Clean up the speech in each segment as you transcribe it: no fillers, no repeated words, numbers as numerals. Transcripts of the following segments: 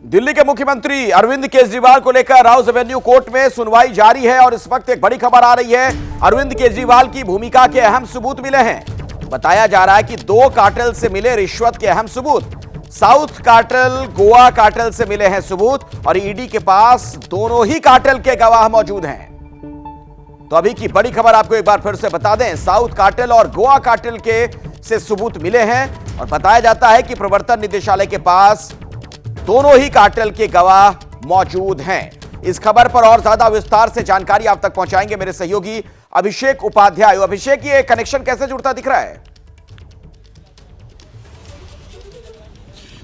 दिल्ली के मुख्यमंत्री अरविंद केजरीवाल को लेकर राउज एवेन्यू कोर्ट में सुनवाई जारी है और इस वक्त एक बड़ी खबर आ रही है। अरविंद केजरीवाल की भूमिका के अहम सबूत मिले हैं। बताया जा रहा है कि 2 कार्टेल से मिले रिश्वत के अहम सबूत। साउथ कार्टेल, गोवा कार्टेल से मिले हैं सबूत और ईडी के पास दोनों ही कार्टेल के गवाह मौजूद हैं। तो अभी की बड़ी खबर आपको एक बार फिर से बता दें, साउथ कार्टेल और गोवा कार्टेल के से सबूत मिले हैं और बताया जाता है कि प्रवर्तन निदेशालय के पास दोनों ही कार्टेल के गवाह मौजूद हैं। इस खबर पर और ज्यादा विस्तार से जानकारी आप तक पहुंचाएंगे मेरे सहयोगी अभिषेक उपाध्याय। अभिषेक, ये कनेक्शन कैसे जुड़ता दिख रहा है?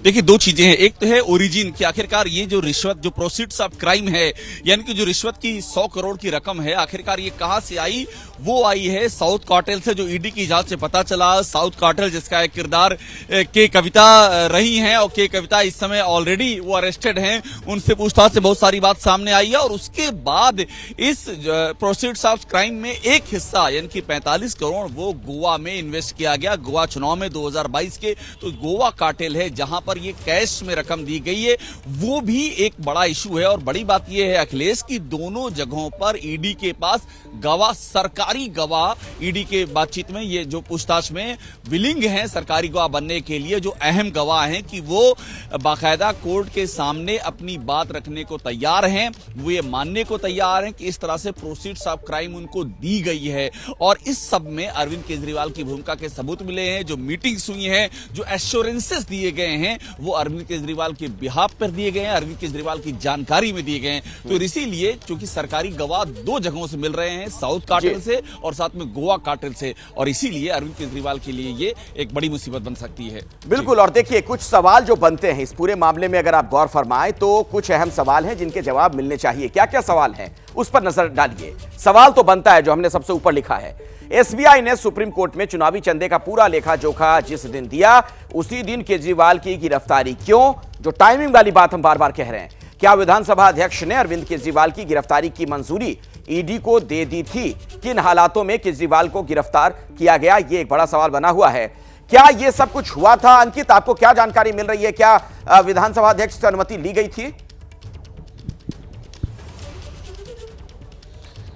देखिए, 2 चीजें हैं। एक तो है ओरिजिन कि आखिरकार ये जो रिश्वत, जो प्रोसीड्स ऑफ क्राइम है, यानी कि जो रिश्वत की 100 करोड़ की रकम है, आखिरकार ये कहां से आई? वो आई है साउथ कार्टेल से, जो ईडी की जांच से पता चला। साउथ कार्टेल जिसका एक किरदार के कविता रही हैं और के कविता इस समय ऑलरेडी वो अरेस्टेड हैं, उनसे पूछताछ से बहुत सारी बात सामने आई है। और उसके बाद इस प्रोसीड्स ऑफ क्राइम में एक हिस्सा यानी कि 45 करोड़ वो गोवा में इन्वेस्ट किया गया, गोवा चुनाव में 2022 के। तो गोवा कार्टेल है जहां पर ये कैश में रकम दी गई है, वो भी एक बड़ा इशू है। और बड़ी बात ये है अखिलेश की दोनों जगहों पर ईडी के पास गवाह, सरकारी गवाह, ईडी के बातचीत में ये जो पूछताछ में विलिंग हैं सरकारी गवाह बनने के लिए, जो अहम गवाह हैं कि वो बाकायदा कोर्ट के सामने अपनी बात रखने को तैयार हैं, वो ये मानने को तैयार हैं कि इस तरह से प्रोसीड्स ऑफ क्राइम उनको दी गई है। और इस सब में अरविंद केजरीवाल की भूमिका के सबूत मिले हैं। जो मीटिंग्स हुई हैं, जो एश्योरेंसेस दिए गए हैं, वो अरविंद केजरीवाल के बिहाफ पर दिए गए हैं, अरविंद केजरीवाल की जानकारी में दिए गए हैं। तो इसीलिए चूंकि सरकारी गवाह 2 जगहों से मिल रहे हैं, साउथ कार्टेल से और साथ में गोवा कार्टेल से, और इसीलिए अरविंद केजरीवाल के लिए ये एक बड़ी मुसीबत बन सकती है। बिल्कुल। और देखिए, कुछ सवाल जो बनते हैं इस पूरे मामले में, अगर आप गौर फरमाएं तो कुछ अहम सवाल हैं जिनके जवाब मिलने चाहिए। क्या क्या सवाल हैं उस पर नजर डालिए। सवाल तो बनता है जो हमने सबसे ऊपर लिखा है, एसबीआई ने सुप्रीम कोर्ट में चुनावी चंदे का पूरा लेखा जोखा जिस दिन दिया, उसी दिन केजरीवाल की गिरफ्तारी क्यों? जो टाइमिंग वाली बात हम बार बार कह रहे हैं, क्या विधानसभा अध्यक्ष ने अरविंद केजरीवाल की गिरफ्तारी की मंजूरी ईडी को दे दी थी? किन हालातों में केजरीवाल को गिरफ्तार किया गया? ये एक बड़ा सवाल बना हुआ है। क्या ये सब कुछ हुआ था? अंकित, आपको क्या जानकारी मिल रही है? क्या विधानसभा अध्यक्ष से अनुमति ली गई थी?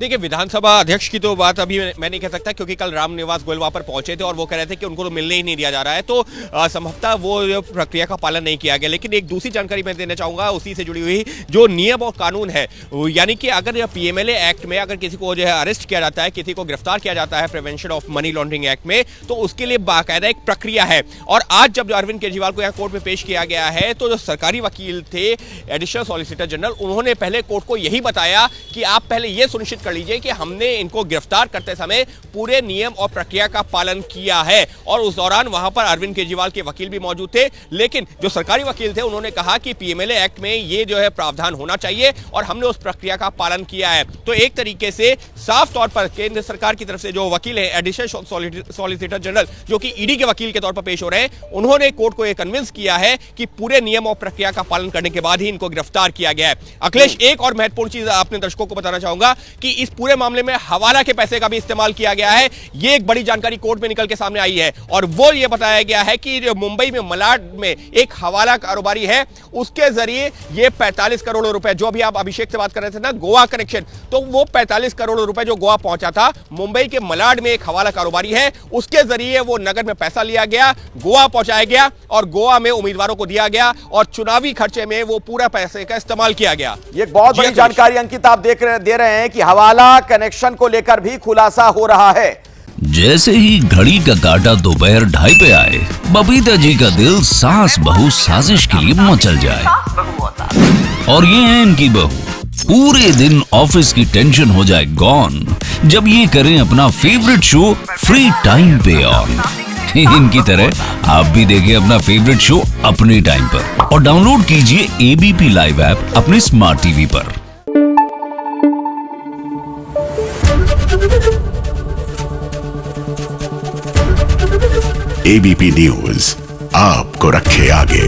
देखिए, विधानसभा अध्यक्ष की तो बात अभी मैं नहीं कह सकता, क्योंकि कल रामनिवास गोयल वहां पर पहुंचे थे और वो कह रहे थे कि उनको तो मिलने ही नहीं दिया जा रहा है, तो संभवतः वो प्रक्रिया का पालन नहीं किया गया। लेकिन एक दूसरी जानकारी मैं देना चाहूंगा उसी से जुड़ी हुई, जो नियम और कानून है, यानी कि अगर पीएमएलए एक्ट में अगर किसी को जो है अरेस्ट किया जाता है, किसी को गिरफ्तार किया जाता है prevention of money laundering act में, तो उसके लिए बाकायदा एक प्रक्रिया है। और आज जब अरविंद केजरीवाल को यहाँ कोर्ट में पेश किया गया है, तो जो सरकारी वकील थे, एडिशनल सॉलिसिटर जनरल, उन्होंने पहले कोर्ट को यही बताया कि आप पहले ये सुनिश्चित कर लीजिए कि हमने इनको गिरफ्तार करते समय पूरे नियम और प्रक्रिया का पालन किया है। और उस दौरान वहां पर अरविंद केजरीवाल के वकील भी मौजूद थे। लेकिन जो सरकारी वकील थे उन्होंने कहा कि पीएमएलए एक्ट में ये जो है प्रावधान होना चाहिए और हमने उस प्रक्रिया का पालन किया है। तो एक तरीके से साफ तौर पर केंद्र सरकार की तरफ से जो वकील है, एडिशनल सॉलिसिटर जनरल, जो कि ईडी के वकील के तौर पर पेश हो रहे हैं, उन्होंने कोर्ट को यह कन्विंस किया है कि पूरे नियम और प्रक्रिया का पालन करने के बाद ही इनको गिरफ्तार किया गया है। अखिलेश, एक और महत्वपूर्ण चीज अपने दर्शकों को बताना चाहूंगा कि इस पूरे मामले में हवाला के पैसे का भी इस्तेमाल किया गया है। यह एक बड़ी जानकारी कोर्ट में निकल के सामने आई है और वो ये बताया गया है कि जो मुंबई में मलाड में एक हवाला कारोबारी है, उसके जरिए ये 45 करोड़ रुपए, जो भी आप अभिषेक से बात कर रहे थे ना, गोवा कनेक्शन, तो वो 45 करोड़ रुपए जो गोवा पहुंचा था, मुंबई के मलाड में एक हवाला कारोबारी है, उसके जरिए वो नगद में पैसा लिया गया, गोवा पहुंचाया गया और गोवा में उम्मीदवारों को दिया गया और चुनावी खर्चे में वो पूरा पैसे का इस्तेमाल किया गया। ये बहुत बड़ी जानकारी अंकित आप दे रहे हैं कि हवाला कनेक्शन को लेकर भी खुलासा हो रहा है। जैसे ही घड़ी का काटा दोपहर 2:30 पे आए, बबीता जी का दिल सास बहू साजिश के लिए मचल जाए। और ये है इनकी बहू, पूरे दिन ऑफिस की टेंशन हो जाए गॉन जब ये करें अपना फेवरेट शो फ्री टाइम पे ऑन। इनकी तरह आप भी देखिए अपना फेवरेट शो अपने टाइम पर और डाउनलोड कीजिए एबीपी लाइव ऐप अपने स्मार्ट टीवी पर। एबीपी न्यूज आपको रखे आगे।